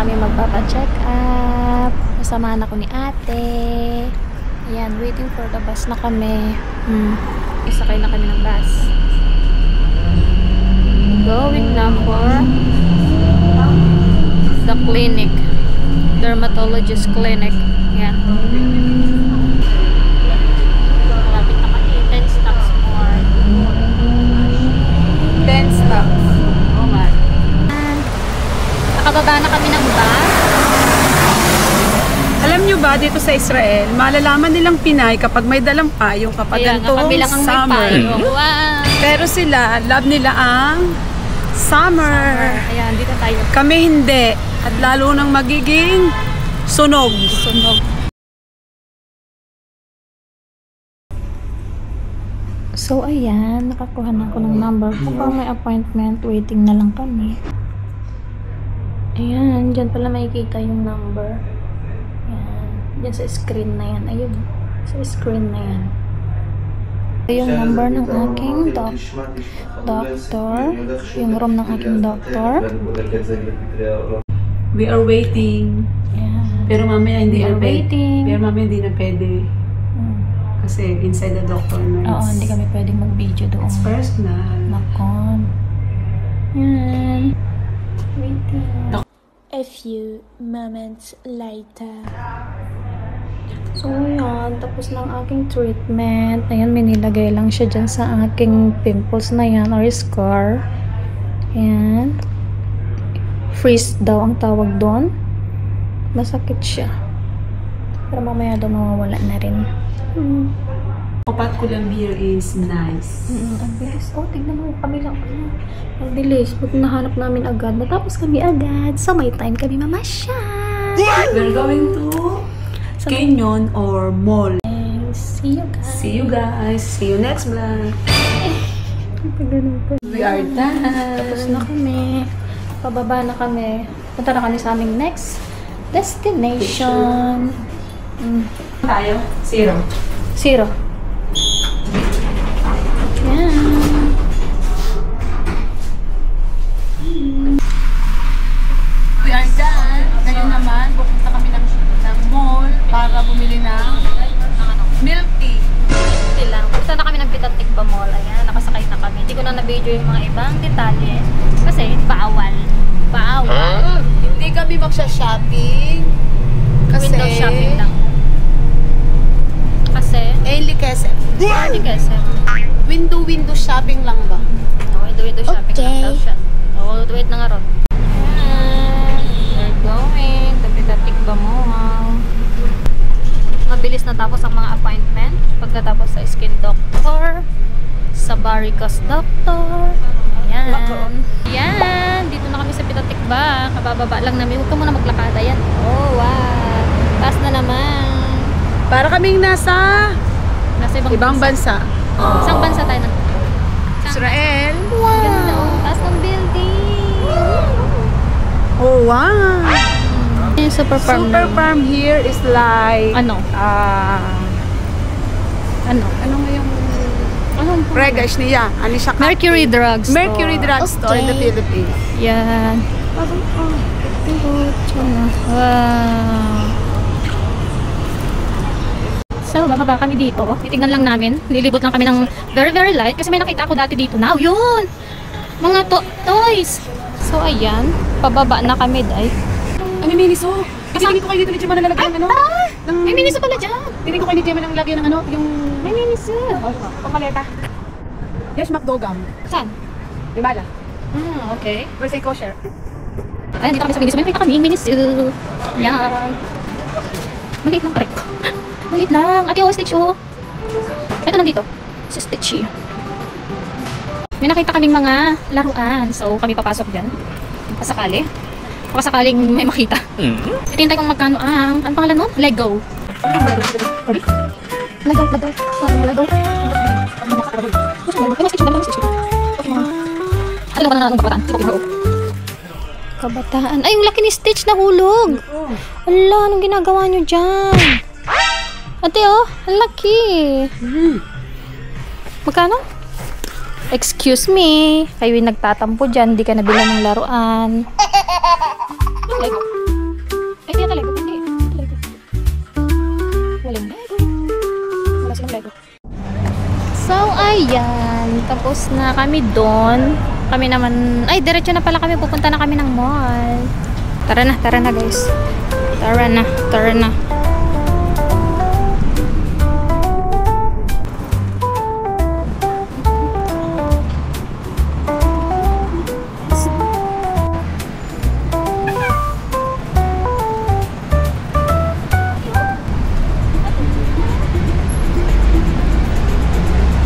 kami magpapacheck up. Kasamahan ako ni ate. Ayan, waiting for the bus na kami. Isakay na kami ng bus. Going na for the clinic. Dermatologist clinic. Ayan. Malapit na kami. 10 stops more. 10 stops. Oh my. Nakababa na kami ng bus. Alam nyo ba, dito sa Israel, malalaman nilang Pinay kapag may dalang payong kapag ganitong summer. Wow. Pero sila, love nila ang summer. Ayan, dito tayo. Kami hindi. At lalo nang magiging sunog. Sunog. So, ayan. Nakakuha na ako ng number. Kung may appointment, waiting na lang kami. Ayan. Diyan pala makikita yung number. Ayan. Diyan sa screen na yan. Ayun. Sa screen na yan. Yung number ng aking doctor. Yung room ng aking doctor. We are waiting. Ayan. Pero mamaya hindi We are waiting. Pero mamaya hindi na pwede. Kasi inside the doctor nurse. Oo, hindi kami pwedeng mag-video doon. It's personal. Nakon. Yan. Waiting. A few moments later. So, yan. Tapos ng aking treatment. Ayan, may nilagay lang siya dyan sa aking pimples na yan or scar. Ayan. Freeze daw ang tawag doon. Masakit siya. Pero mamaya daw mawawala na rin. Opat ko lang here is nice. Ang bilis. Oh, tignan mo. Kami lang. Ang bilis. Pag nahanap namin agad. Natapos kami agad. So, may time kami mamasyal. We're going to Canyon or mall. See you guys. See you guys. See you next vlog. We are done. Tapos na kami. Pababa na kami. Punta na kami sa aming next destination. Tayo? 0. 0. Yan. We are done. Ngayon naman, pupunta kami ng mall para bumili ng milk tea. Hindi lang. Punta na kami ng Pitatikba Mall. Ayan, nakasakay na kami. Hindi ko na na-video yung mga ibang detalye. Kasi, bawal. Bawal. Hindi kami magsha-shopping. Kasi Window shopping lang. Kasi, Only kasi. hindi kasi. Window shopping lang ba? Window shopping lang daw siya. Wait na nga ron. We're going to Pitatikba Mall. Mabilis na tapos ang mga appointment. Pagkatapos sa skin doctor, sa varicose doctor. Ayan. Ayan. Dito na kami sa Pitatikba. Kabababa lang namin. Huwag ka muna maglakada yan. Oh, wow. Taas na naman. Para kaming nasa ibang bansa. Isang bansa tayo na. Israel. Ganda, oh. Taas ng building. Oh, wow. Super farm. Super farm here is like Ano? Ano? Ano nga yung Anong Regash niya? Ano siya? Mercury Drugs. Mercury Drug Store in the Philippines. Yan. Wow. So, bababa kami dito. Titignan lang namin. Lilibot lang kami ng very, very light. Kasi may nakita ako dati dito. Now, yun! Mga toys! So, ayan. Pababa na kami, day. Ano yung miniso? Tinigin ko kayo dito ni Gemma na lalagyan ng ano? May miniso pala dyan. Tinigin ko kayo ni Gemma ng lagyan ng ano? Yung May miniso. pamaleta. Yes, McDogam. Saan? Limala. Okay. Verse kosher. Ayan, dito kami sa miniso. May nakita kami miniso. Yan. Maliit lang pa rin. Maliit lang. Ate, oh, Stitch, oh. Ito nandito. Si Stitchy. May nakita kaming mga laruan. So, kami papasok dyan. Pasakali. Pakasakaling may makita. Itintay kong magkano ang... Ano pangalan nun? Lego. Lego. Lego. Ano ba na ng kabataan? Kabataan. Ay, yung laki ni Stitch nahulog. Ala, anong ginagawa nyo dyan? Ate, oh. Ang laki. Magkano? Excuse me. Kayo yung nagtatampo dyan. Di ka nabila ng laruan. Lego. Ay, kaya talaga. Hindi. Lego. Walang Lego. Wala silang Lego. So, ayan. Tapos na kami doon. Kami naman, ay, diretso na pala kami. Pupunta na kami ng mall. Tara na guys. Tara na.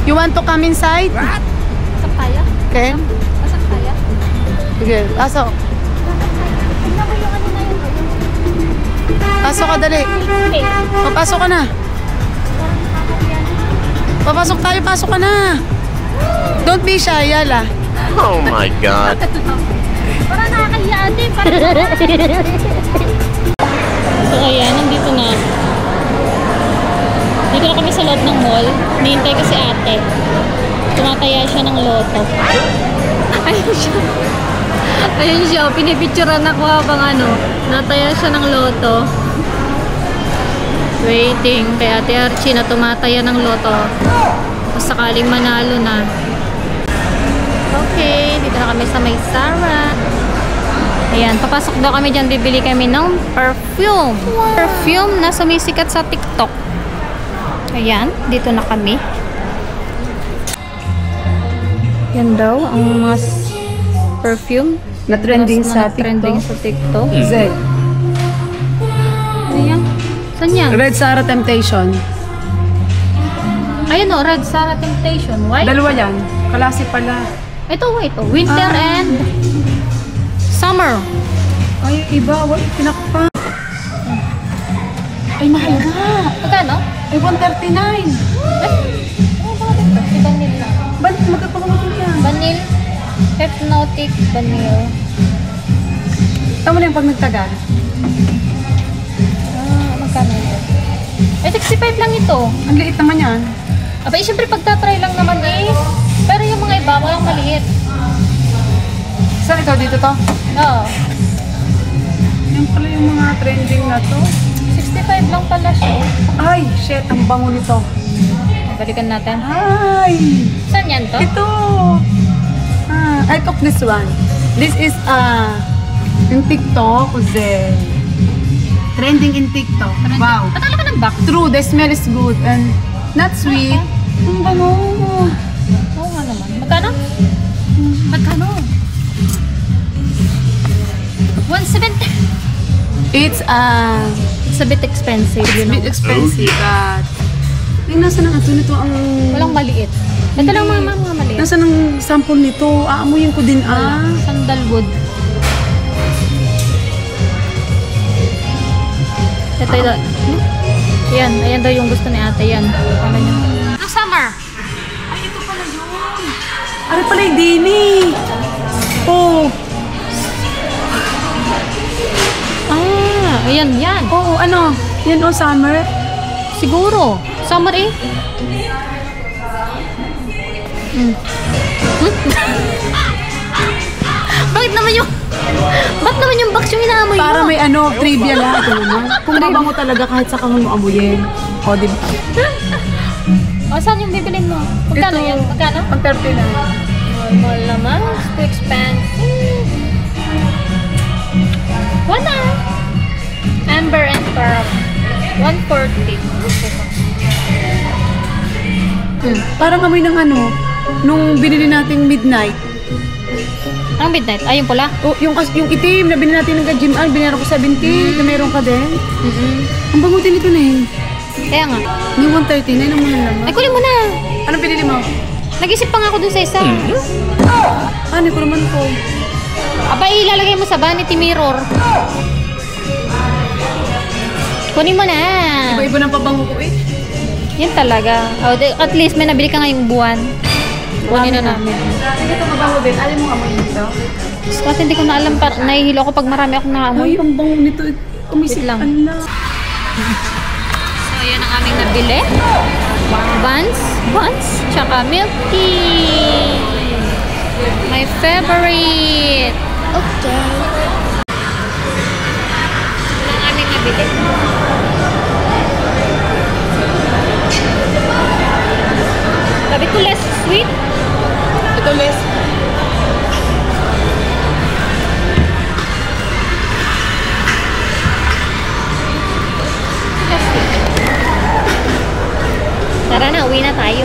You want to come inside? Pasok tayo? Okay. Pasok tayo? Sige, pasok. Pasok ka, dali. Okay. Papasok ka na. Papasok tayo, pasok ka na. Don't be shy, Yala. Oh my God. Parang nakakahiya ate. So ayan, nandito na. Dito na kami sa loob ng mall. Nihintay ko si ate. Tumataya siya ng loto. Ayun siya. Pinipicturean ako habang nataya siya ng loto. Waiting kay ate Archie na tumataya ng loto. Kung sakaling manalo na. Okay, dito na kami sa may Zara. Ayan, papasok daw kami dyan. Bibili kami ng perfume. Perfume na sumisikat sa TikTok. Ayan, dito na kami. Yan daw ang mas perfume Na trending sa trending sa TikTok. Zay. Ayan. Saan yan? Red Sarah Temptation. Ayun o, Red Sarah Temptation. White? Dalawa yan. Klase pala. Ito. Winter and summer. Ay, iba. Pinakpa. Ay, mahal nga. Magkano? Ay, 139. Si Vanil na. Magkapagawatin yan. Vanil. Hypnotic Vanil. Tama lang pag nagtagal. Magkano ito? Eh, 65 lang ito. Ang liit naman yan. Aba, siyempre pagtatry lang naman eh. Pero yung mga iba, walang maliit. Saan ito? Dito to? Oo. Yan pala yung mga trending na to. 65 lang pala siya. Ay, shit. Ang bango nito. Balikan natin. Ay! Saan yan to? Ito! I took this one. This is, in TikTok, Jose. Trending in TikTok. Wow. Patala ka ng box. True, the smell is good and not sweet. Ang bango. Oo nga naman. Magkano? Magkano? 170. It's, It's a bit expensive, you it's a know. bit expensive, but... Ay, nasa na ito nito ang... Walang maliit. Ito lang mga maliit. Nasa ng sample nito? Aamuyin ko din, Sandalwood. Ito yun. Yan. Ayan daw yung gusto ni ate. Yan. Ano niya? Ang summer. Ay, ito pala yun. Ano pala yung Dini? Oh. Ayan, yan. Oo, ano? Yan o, summer? Siguro. Summer eh. Bakit naman yung box yung inaamoy mo? Para may trivia lahat. Kung mabango talaga kahit sa kahon mo amuyin. O, di ba? O, saan yung bibilin mo? Magkano yan? Magkano? Pag 30 na. Normal naman. It's too expensive. Wala. Amber and Pearl. 140. Parang amoy ng nung binili nating midnight. Ang midnight? Ay, yung pula? O, yung itim na binili natin ng Jim Al, binayaran ko 70. Na meron ka din. Ang bango din ito na eh. Kaya nga. Yung 139 ang mahal naman. Ay, kunin mo na. Anong pinili mo? Nag-isip pa nga ako dun sa isa. Ano ko naman ko? Aba, ilalagay mo sa vanity mirror. Kunin mo na. Iba-iba ng pabango ko eh. Yan talaga. At least may nabili ka ngayong buwan. Kunin na namin. Sige, ito mabango din. Alam mo amoy nito? Scott, hindi ko na alam. Nahihilo ako pag marami akong naamoy. Ay, ang bango nito. Umisip Wait lang. Allah. So, yan ang aming nabili. Buns, tsaka milk tea. My favorite. Okay. Yan ang aming ulit. Sabi ko less sweet. Ito, Les. Tara na, uwi na tayo.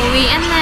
Uwian na.